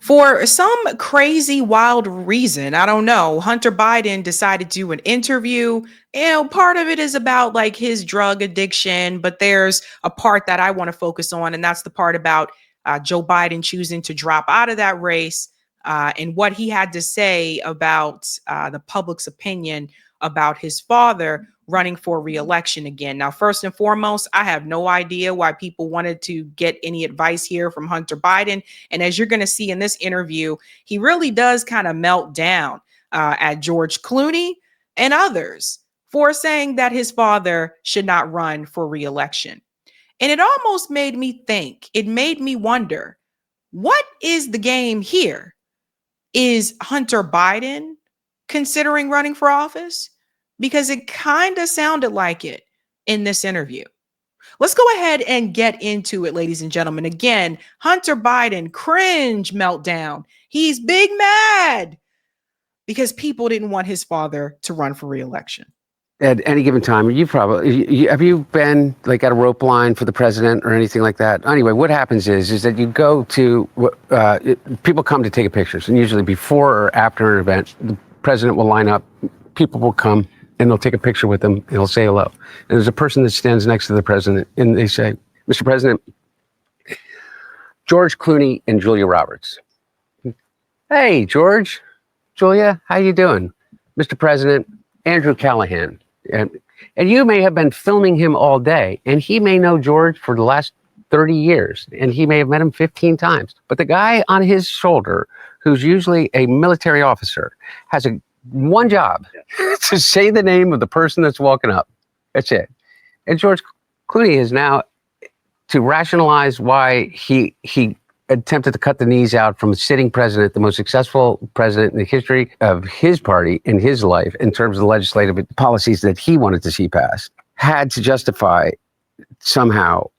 For some crazy, wild reason, I don't know, Hunter Biden decided to do an interview. Part of it is about like his drug addiction, but there's a part that I want to focus on, and that's the part about Joe Biden choosing to drop out of that race and what he had to say about the public's opinion about his father running for reelection again. Now, first and foremost, I have no idea why people wanted to get any advice here from Hunter Biden. And as you're going to see in this interview, he really does kind of melt down at George Clooney and others for saying that his father should not run for reelection. And it almost made me think, it made me wonder, what is the game here? Is Hunter Biden considering running for office? Because it kind of sounded like it in this interview. Let's go ahead and get into it, ladies and gentlemen. Again, Hunter Biden, cringe meltdown. He's big mad because people didn't want his father to run for reelection. At any given time, have you been like at a rope line for the president or anything like that? Anyway, what happens is that you go to, people come to take pictures, and usually before or after an event, the president will line up, people will come, and they'll take a picture with him, and he'll say hello. And there's a person that stands next to the president, and they say, Mr. President, George Clooney and Julia Roberts. Hey, George, Julia, how you doing? Mr. President, Andrew Callahan. And you may have been filming him all day, and he may know George for the last 30 years, and he may have met him 15 times. But the guy on his shoulder, who's usually a military officer, has one job, to say the name of the person that's walking up. That's it. And George Clooney is now, to rationalize why he attempted to cut the knees out from a sitting president, the most successful president in the history of his party in his life, in terms of the legislative policies that he wanted to see passed, had to justify somehow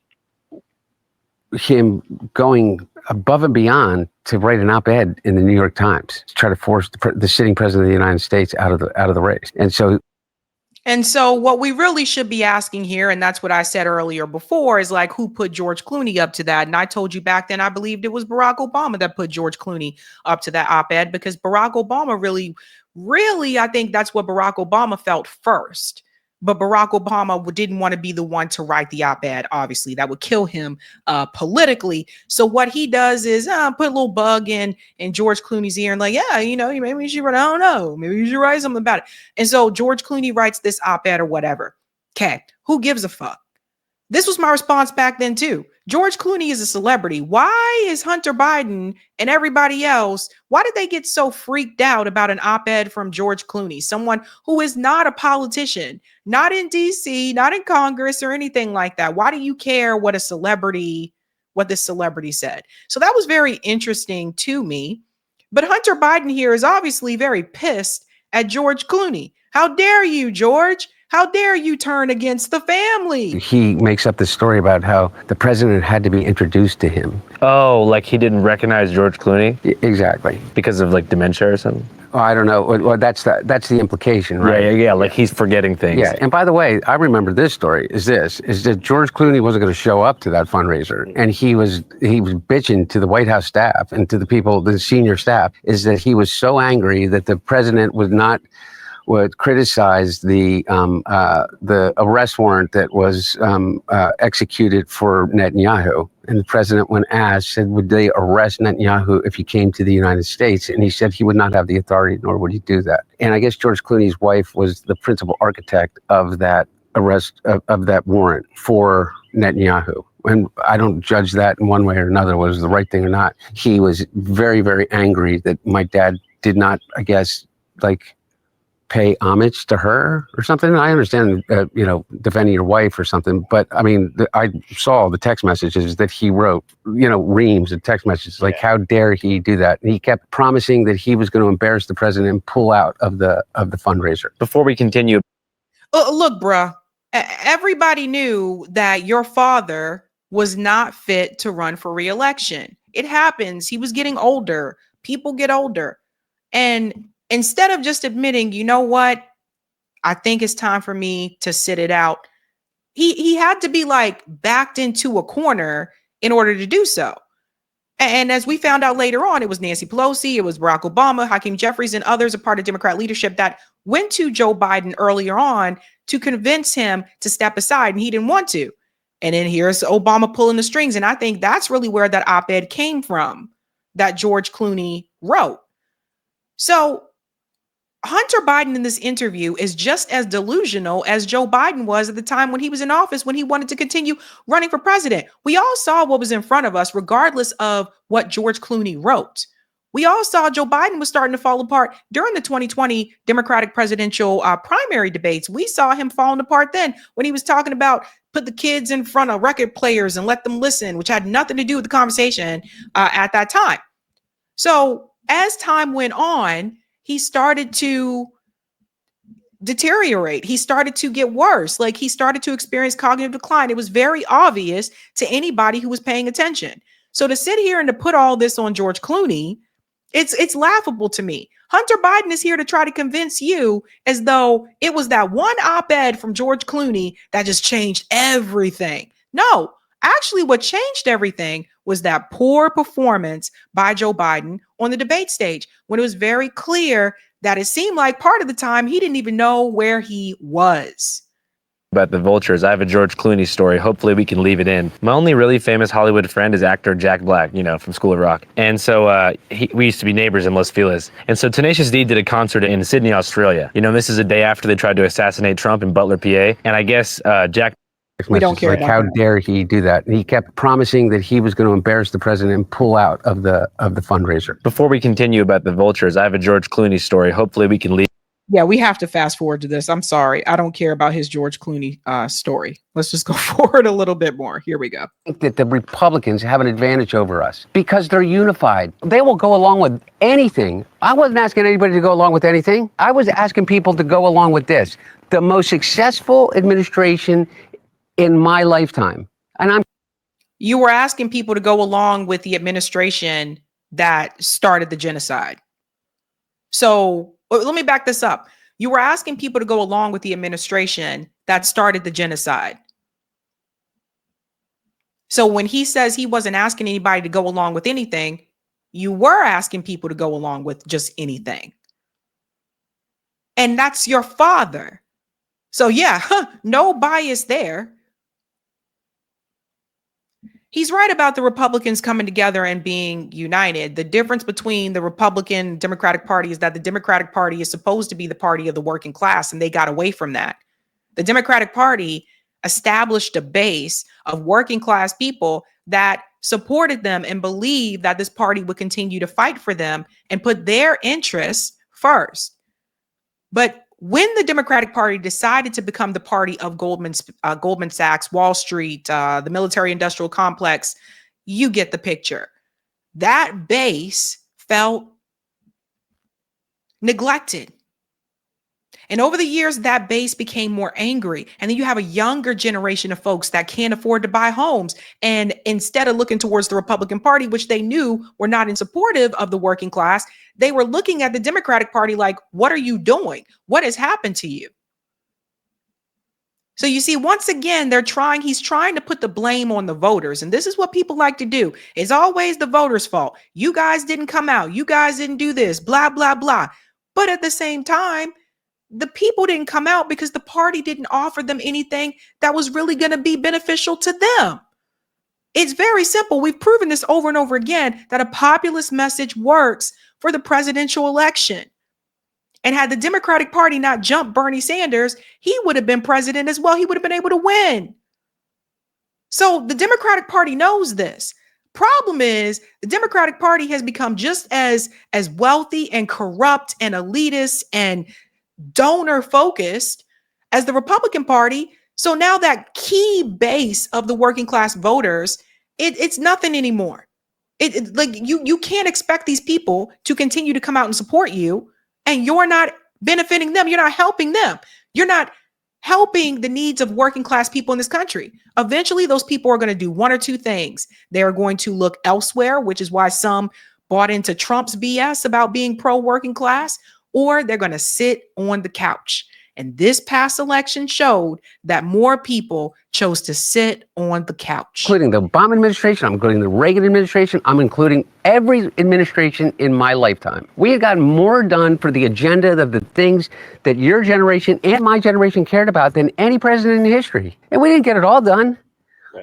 him going above and beyond to write an op-ed in the New York Times to try to force the sitting president of the United States out of the race. And so what we really should be asking here, and that's what I said earlier before, is like, who put George Clooney up to that? And I told you back then, I believed it was Barack Obama that put George Clooney up to that op-ed, because Barack Obama really, I think that's what Barack Obama felt first. But Barack Obama didn't want to be the one to write the op-ed. Obviously, that would kill him politically. So what he does is put a little bug in George Clooney's ear and like, yeah, maybe you should write, I don't know, maybe you should write something about it. And so George Clooney writes this op-ed or whatever. Okay, who gives a fuck? This was my response back then too. George Clooney is a celebrity. Why is Hunter Biden and everybody else, why did they get so freaked out about an op-ed from George Clooney, someone who is not a politician, not in DC, not in Congress or anything like that? Why do you care what this celebrity said? So that was very interesting to me. But Hunter Biden here is obviously very pissed at George Clooney. How dare you, George? How dare you turn against the family? He makes up this story about how the president had to be introduced to him. Oh, like he didn't recognize George Clooney? Exactly. Because of like dementia or something? Oh, I don't know. Well, that's the implication, right? Yeah. Like he's forgetting things. Yeah. And by the way, I remember this story is that George Clooney wasn't going to show up to that fundraiser, and he was bitching to the White House staff and to the people, the senior staff, is that he was so angry that the president would criticize the arrest warrant that was executed for Netanyahu. And the president, when asked, said, would they arrest Netanyahu if he came to the United States? And he said he would not have the authority, nor would he do that. And I guess George Clooney's wife was the principal architect of that arrest, of that warrant for Netanyahu. And I don't judge that in one way or another, whether it was the right thing or not. He was very, very angry that my dad did not, I guess, pay homage to her or something. I understand, defending your wife or something, but I mean, I saw the text messages that he wrote, reams of text messages, like, how dare he do that? And he kept promising that he was going to embarrass the president and pull out of the fundraiser. Before we continue. Look, bruh, everybody knew that your father was not fit to run for re-election. It happens. He was getting older. People get older. And instead of just admitting, you know what, I think it's time for me to sit it out, he had to be backed into a corner in order to do so. And as we found out later on, it was Nancy Pelosi, it was Barack Obama, Hakeem Jeffries, and others, a part of Democrat leadership that went to Joe Biden earlier on to convince him to step aside, and he didn't want to. And then here's Obama pulling the strings. And I think that's really where that op-ed came from that George Clooney wrote. So Hunter Biden in this interview is just as delusional as Joe Biden was at the time when he was in office, when he wanted to continue running for president. We all saw what was in front of us, regardless of what George Clooney wrote. We all saw Joe Biden was starting to fall apart during the 2020 Democratic presidential primary debates. We saw him falling apart then when he was talking about put the kids in front of record players and let them listen, which had nothing to do with the conversation at that time. So as time went on, he started to deteriorate. He started to get worse. Like, he started to experience cognitive decline. It was very obvious to anybody who was paying attention. So to sit here and to put all this on George Clooney, it's laughable to me. Hunter Biden is here to try to convince you as though it was that one op-ed from George Clooney that just changed everything. No, actually what changed everything was that poor performance by Joe Biden on the debate stage, when it was very clear that it seemed like part of the time he didn't even know where he was. About the vultures, I have a George Clooney story. Hopefully we can leave it in. My only really famous Hollywood friend is actor Jack Black, from School of Rock. And so we used to be neighbors in Los Feliz. And so Tenacious D did a concert in Sydney, Australia. This is a day after they tried to assassinate Trump in Butler, PA. And I guess Jack... We don't care. Like, how dare he do that? And he kept promising that he was going to embarrass the president and pull out of the fundraiser. Before we continue about the vultures, I have a George Clooney story. Hopefully we can leave. Yeah, we have to fast forward to this. I'm sorry. I don't care about his George Clooney story. Let's just go forward a little bit more. Here we go. I think that the Republicans have an advantage over us because they're unified. They will go along with anything. I wasn't asking anybody to go along with anything. I was asking people to go along with this. The most successful administration in my lifetime. And you were asking people to go along with the administration that started the genocide. So let me back this up. You were asking people to go along with the administration that started the genocide. So when he says he wasn't asking anybody to go along with anything, you were asking people to go along with just anything. And that's your father. So yeah, no bias there. He's right about the Republicans coming together and being united. The difference between the Republican Democratic Party is that the Democratic Party is supposed to be the party of the working class, and they got away from that. The Democratic Party established a base of working class people that supported them and believed that this party would continue to fight for them and put their interests first. But when the Democratic Party decided to become the party of Goldman Sachs, Wall Street, the military-industrial complex, you get the picture. That base felt neglected. And over the years, that base became more angry. And then you have a younger generation of folks that can't afford to buy homes. And instead of looking towards the Republican Party, which they knew were not in supportive of the working class, they were looking at the Democratic Party like, what are you doing? What has happened to you? So you see, once again, he's trying to put the blame on the voters. And this is what people like to do. It's always the voters' fault. You guys didn't come out. You guys didn't do this, blah, blah, blah. But at the same time, the people didn't come out because the party didn't offer them anything that was really going to be beneficial to them. It's very simple. We've proven this over and over again that a populist message works for the presidential election. And had the Democratic Party not jumped Bernie Sanders, he would have been president as well. He would have been able to win. So the Democratic Party knows this. Problem is, the Democratic Party has become just as wealthy and corrupt and elitist and donor focused as the Republican Party. So now that key base of the working class voters, it's nothing anymore. You can't expect these people to continue to come out and support you, and you're not benefiting them. You're not helping them. You're not helping the needs of working class people in this country. Eventually, those people are going to do one or two things. They're going to look elsewhere, which is why some bought into Trump's BS about being pro-working class, or they're going to sit on the couch And this past election showed that more people chose to sit on the couch. Including the Obama administration, I'm including the Reagan administration, I'm including every administration in my lifetime. We have gotten more done for the agenda of the things that your generation and my generation cared about than any president in history. And we didn't get it all done.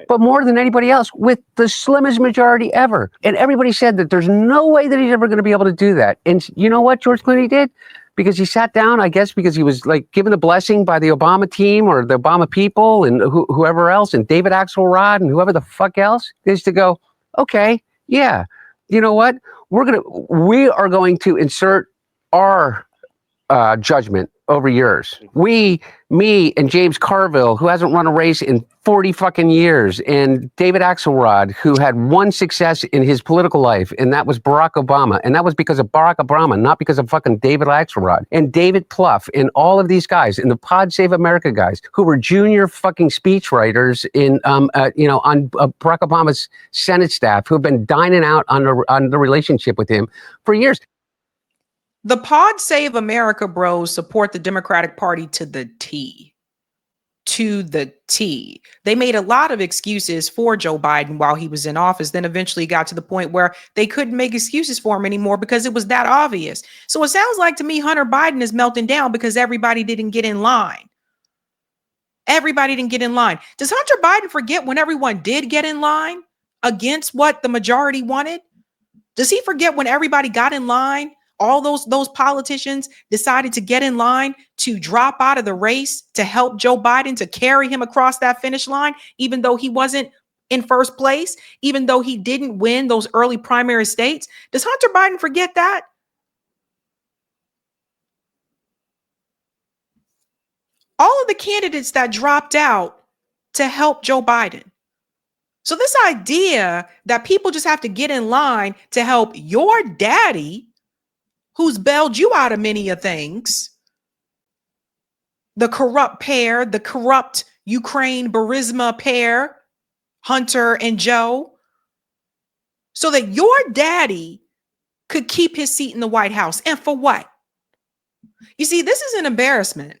But more than anybody else, with the slimmest majority ever. And everybody said that there's no way that he's ever going to be able to do that. And you know what George Clooney did? Because he sat down, I guess, because he was like given a blessing by the Obama team or the Obama people and whoever else, and David Axelrod and whoever the fuck else, is to go, okay, yeah, you know what? We are going to insert our judgment over yours. Me and James Carville, who hasn't run a race in 40 fucking years, and David Axelrod, who had one success in his political life, and that was Barack Obama. And that was because of Barack Obama, not because of fucking David Axelrod. And David Plouffe, and all of these guys, and the Pod Save America guys, who were junior fucking speechwriters in, on Barack Obama's Senate staff, who have been dining out on the relationship with him for years. The Pod Save America bros support the Democratic Party to the T. To the T. They made a lot of excuses for Joe Biden while he was in office, then eventually got to the point where they couldn't make excuses for him anymore because it was that obvious. So it sounds like to me Hunter Biden is melting down because everybody didn't get in line. Everybody didn't get in line. Does Hunter Biden forget when everyone did get in line against what the majority wanted? Does he forget when everybody got in line? All those politicians decided to get in line to drop out of the race to help Joe Biden, to carry him across that finish line, even though he wasn't in first place, even though he didn't win those early primary states. Does Hunter Biden forget that? All of the candidates that dropped out to help Joe Biden. So this idea that people just have to get in line to help your daddy, who's bailed you out of many of things, the corrupt pair, the corrupt Ukraine Burisma pair, Hunter and Joe, so that your daddy could keep his seat in the White House. And for what? You see, this is an embarrassment.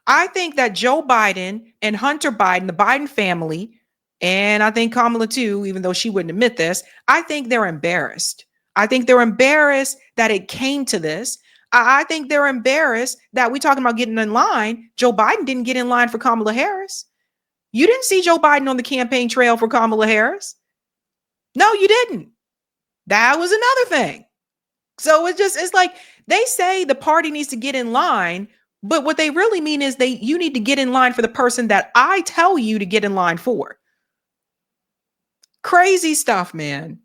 I think that Joe Biden and Hunter Biden, the Biden family, and I think Kamala too, even though she wouldn't admit this, I think they're embarrassed. I think they're embarrassed that it came to this. I think they're embarrassed that we're talking about getting in line. Joe Biden didn't get in line for Kamala Harris. You didn't see Joe Biden on the campaign trail for Kamala Harris. No, you didn't. That was another thing. So it's like they say the party needs to get in line, but what they really mean is you need to get in line for the person that I tell you to get in line for. Crazy stuff, man.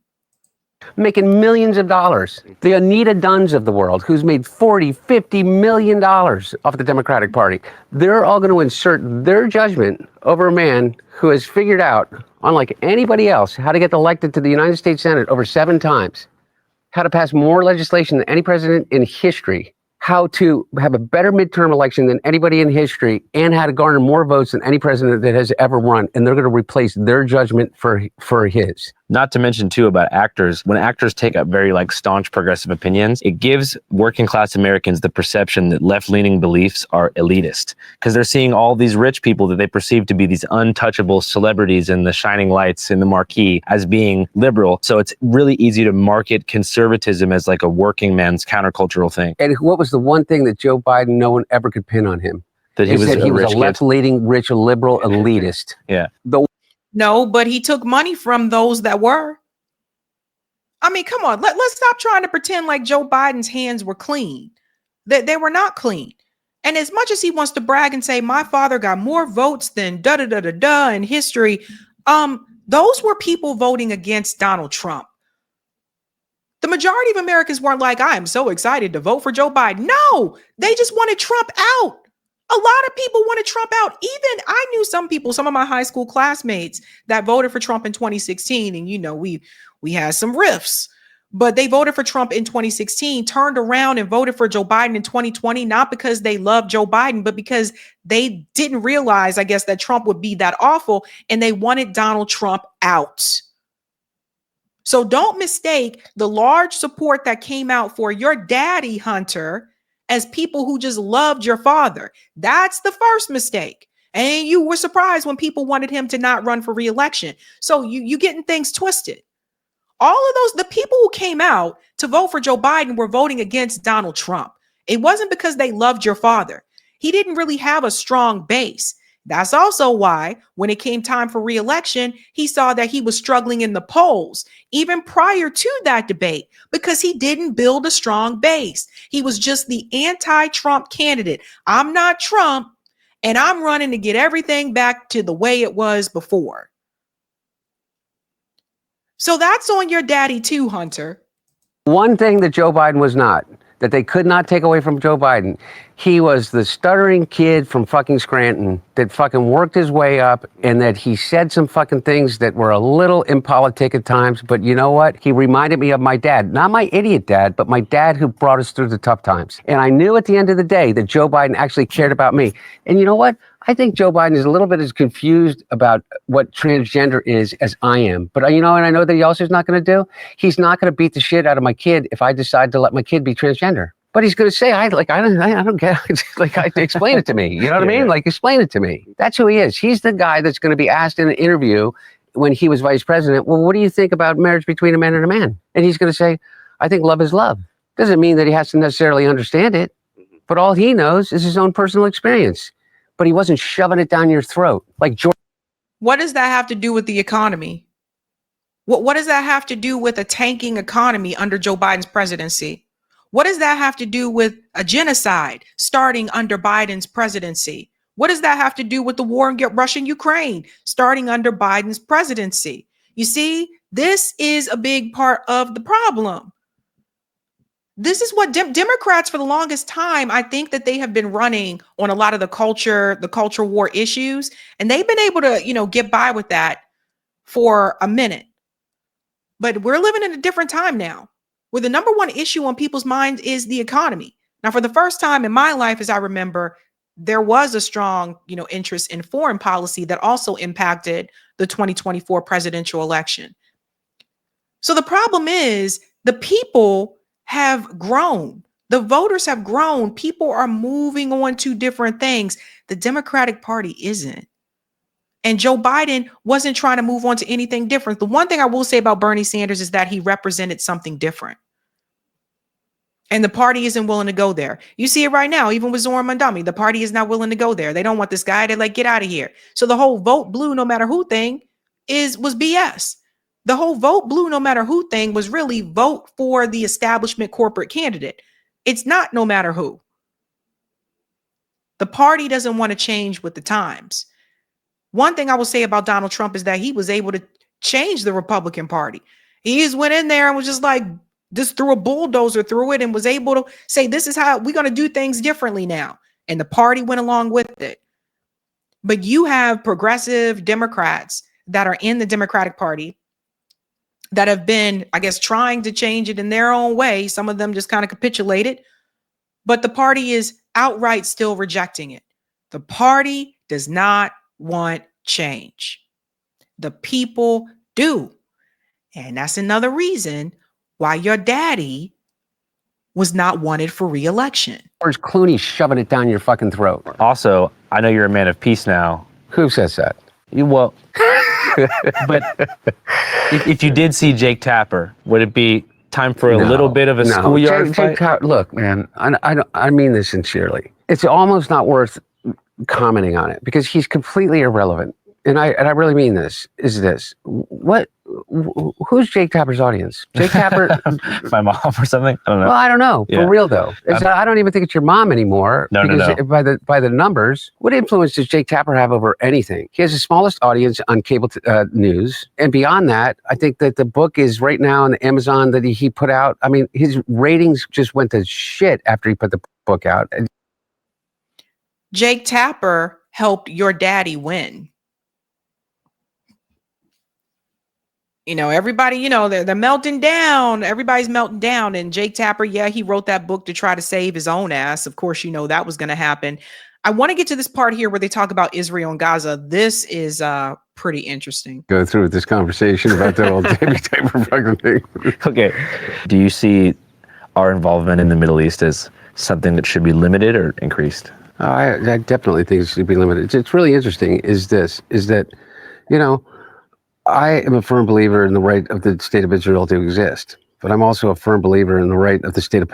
Making millions of dollars. The Anita Dunns of the world, who's made $40, $50 million off the Democratic Party. They're all going to insert their judgment over a man who has figured out, unlike anybody else, how to get elected to the United States Senate over 7 times, how to pass more legislation than any president in history, how to have a better midterm election than anybody in history, and how to garner more votes than any president that has ever run. And they're going to replace their judgment for his. Not to mention too about actors. When actors take up very staunch progressive opinions, it gives working class Americans the perception that left-leaning beliefs are elitist, because they're seeing all these rich people that they perceive to be these untouchable celebrities in the shining lights in the marquee as being liberal. So it's really easy to market conservatism as a working man's countercultural thing. And what was the one thing that Joe Biden, no one ever could pin on him? That he was a left-leaning, rich, liberal elitist. Yeah. No, but he took money from those that were. I mean, come on. Let's stop trying to pretend like Joe Biden's hands were clean. They were not clean. And as much as he wants to brag and say, my father got more votes than da-da-da-da-da in history, those were people voting against Donald Trump. The majority of Americans weren't like, I am so excited to vote for Joe Biden. No, they just wanted Trump out. A lot of people wanted Trump out. Even I knew some people, some of my high school classmates that voted for Trump in 2016. And, we had some rifts, but they voted for Trump in 2016, turned around and voted for Joe Biden in 2020, not because they loved Joe Biden, but because they didn't realize, I guess, that Trump would be that awful. And they wanted Donald Trump out. So don't mistake the large support that came out for your daddy, Hunter, as people who just loved your father. That's the first mistake. And you were surprised when people wanted him to not run for re-election. So you getting things twisted. All of those, the people who came out to vote for Joe Biden were voting against Donald Trump. It wasn't because they loved your father. He didn't really have a strong base. That's also why when it came time for re-election, he saw that he was struggling in the polls, even prior to that debate, because he didn't build a strong base. He was just the anti-Trump candidate. I'm not Trump, and I'm running to get everything back to the way it was before. So that's on your daddy too, Hunter. One thing that Joe Biden was not, that they could not take away from Joe Biden, he was the stuttering kid from fucking Scranton that fucking worked his way up, and that he said some fucking things that were a little impolitic at times. But you know what? He reminded me of my dad, not my idiot dad, but my dad who brought us through the tough times. And I knew at the end of the day that Joe Biden actually cared about me. And you know what? I think Joe Biden is a little bit as confused about what transgender is as I am. But you know, and I know that he also is not going to do. He's not going to beat the shit out of my kid if I decide to let my kid be transgender. But he's going to say, I don't get it. Like, explain it to me. You know what I mean? Like, explain it to me. That's who he is. He's the guy that's going to be asked in an interview when he was vice president, well, what do you think about marriage between a man and a man? And he's going to say, I think love is love. Doesn't mean that he has to necessarily understand it, but all he knows is his own personal experience. But he wasn't shoving it down your throat like George. What does that have to do with the economy? What does that have to do with a tanking economy under Joe Biden's presidency? What does that have to do with a genocide starting under Biden's presidency? What does that have to do with the war in Russia and Ukraine starting under Biden's presidency? You see, this is a big part of the problem. This is what Democrats for the longest time, I think that they have been running on a lot of the culture war issues, and they've been able to, get by with that for a minute. But we're living in a different time now, where the number one issue on people's minds is the economy. Now, for the first time in my life, as I remember, there was a strong, interest in foreign policy that also impacted the 2024 presidential election. So the problem is the people have grown. The voters have grown. People are moving on to different things. The Democratic Party isn't. And Joe Biden wasn't trying to move on to anything different. The one thing I will say about Bernie Sanders is that he represented something different. And the party isn't willing to go there. You see it right now, even with Zoran Mandami. The party is not willing to go there. They don't want this guy to get out of here. So the whole vote blue, no matter who thing was BS. The whole vote blue, no matter who thing was really vote for the establishment corporate candidate. It's not no matter who. The party doesn't want to change with the times. One thing I will say about Donald Trump is that he was able to change the Republican Party. He just went in there and was just threw a bulldozer through it and was able to say, this is how we're going to do things differently now. And the party went along with it. But you have progressive Democrats that are in the Democratic Party that have been, I guess, trying to change it in their own way. Some of them just kind of capitulated, but the party is outright still rejecting it. The party does not want change. The people do. And that's another reason why your daddy was not wanted for re-election. George Clooney shoving it down your fucking throat. Also, I know you're a man of peace now. Who says that? Well, but if you did see Jake Tapper, would it be time for a little bit of a schoolyard fight? Look, man, I mean this sincerely. It's almost not worth commenting on it because he's completely irrelevant. And I really mean this. Who's Jake Tapper's audience? Jake Tapper, my mom or something? I don't know. Well, I don't know. Yeah. For real though, I don't even think it's your mom anymore. No. By the numbers, what influence does Jake Tapper have over anything? He has the smallest audience on cable news, and beyond that, I think that the book is right now on Amazon that he put out. I mean, his ratings just went to shit after he put the book out. Jake Tapper helped your daddy win. Everybody, they're melting down. Everybody's melting down. And Jake Tapper, he wrote that book to try to save his own ass. Of course, that was going to happen. I want to get to this part here where they talk about Israel and Gaza. This is pretty interesting. Go through with this conversation about that old David Tapper fucking thing. Okay. Do you see our involvement in the Middle East as something that should be limited or increased? I definitely think it should be limited. It's really interesting is that, you know, I am a firm believer in the right of the state of Israel to exist, but I'm also a firm believer in the right of the state of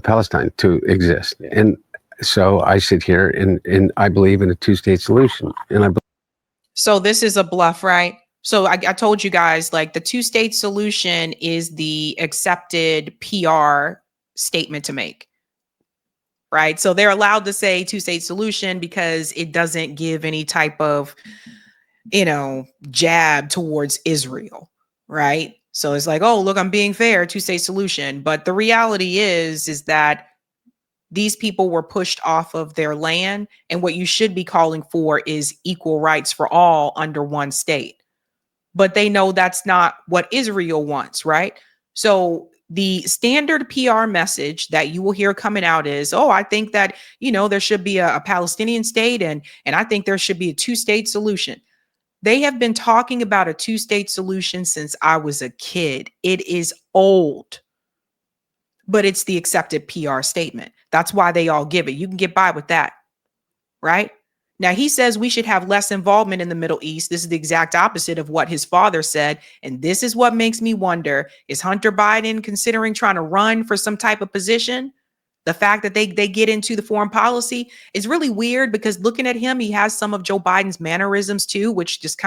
Palestine to exist. And so I sit here and I believe in a two-state solution. And So this is a bluff, right? So I told you guys, like, the two-state solution is the accepted PR statement to make, right? So they're allowed to say two-state solution because it doesn't give any type of, jab towards Israel, right? So it's like, oh, look, I'm being fair, two-state solution. But the reality is that these people were pushed off of their land. And what you should be calling for is equal rights for all under one state. But they know that's not what Israel wants, right? So the standard PR message that you will hear coming out is, oh, I think that, there should be a Palestinian state and I think there should be a two-state solution. They have been talking about a two-state solution since I was a kid. It is old, but it's the accepted PR statement. That's why they all give it. You can get by with that, right? Now, he says we should have less involvement in the Middle East. This is the exact opposite of what his father said. And this is what makes me wonder, is Hunter Biden considering trying to run for some type of position? The fact that they get into the foreign policy is really weird because looking at him, he has some of Joe Biden's mannerisms too, which just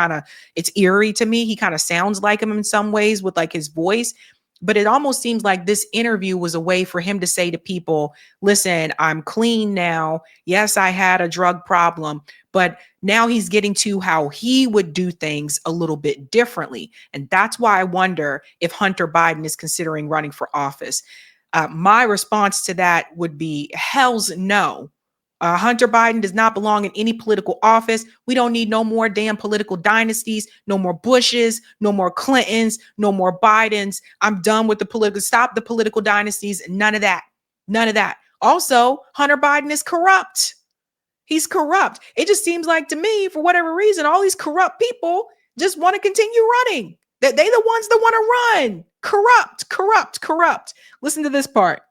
it's eerie to me. He kind of sounds like him in some ways with like his voice. But it almost seems like this interview was a way for him to say to people, listen, I'm clean now. Yes, I had a drug problem, but now he's getting to how he would do things a little bit differently. And that's why I wonder if Hunter Biden is considering running for office. My response to that would be hell's no. Hunter Biden does not belong in any political office. We don't need no more damn political dynasties, no more Bushes, no more Clintons, no more Bidens. I'm done with stop the political dynasties. None of that. None of that. Also, Hunter Biden is corrupt. He's corrupt. It just seems like to me, for whatever reason, all these corrupt people just want to continue running. That they the ones that want to run. Corrupt, corrupt, corrupt. Listen to this part.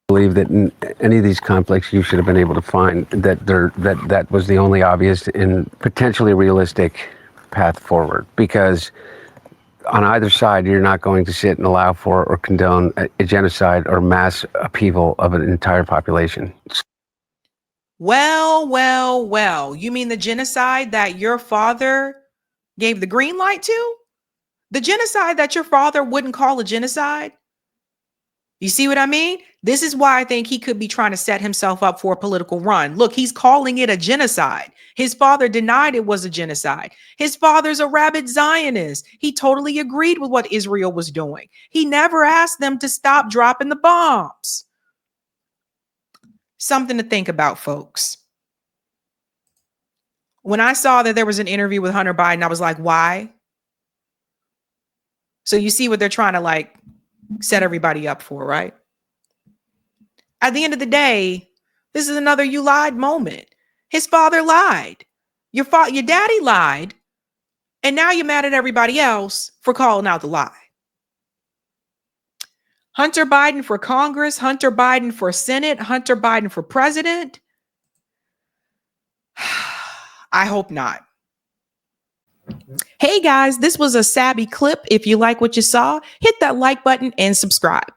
Believe that in any of these conflicts you should have been able to find that was the only obvious and potentially realistic path forward, because on either side you're not going to sit and allow for or condone a genocide or mass upheaval of an entire population. Well, you mean the genocide that your father gave the green light to? The genocide that your father wouldn't call a genocide? You see what I mean? This is why I think he could be trying to set himself up for a political run. Look, he's calling it a genocide. His father denied it was a genocide. His father's a rabid Zionist. He totally agreed with what Israel was doing. He never asked them to stop dropping the bombs. Something to think about, folks. When I saw that there was an interview with Hunter Biden, I was like, why? So you see what they're trying to set everybody up for, right? At the end of the day, this is another you lied moment. His father lied. Your daddy lied. And now you're mad at everybody else for calling out the lie. Hunter Biden for Congress, Hunter Biden for Senate, Hunter Biden for president. I hope not. Hey guys, this was a Sabby clip. If you like what you saw, hit that like button and subscribe.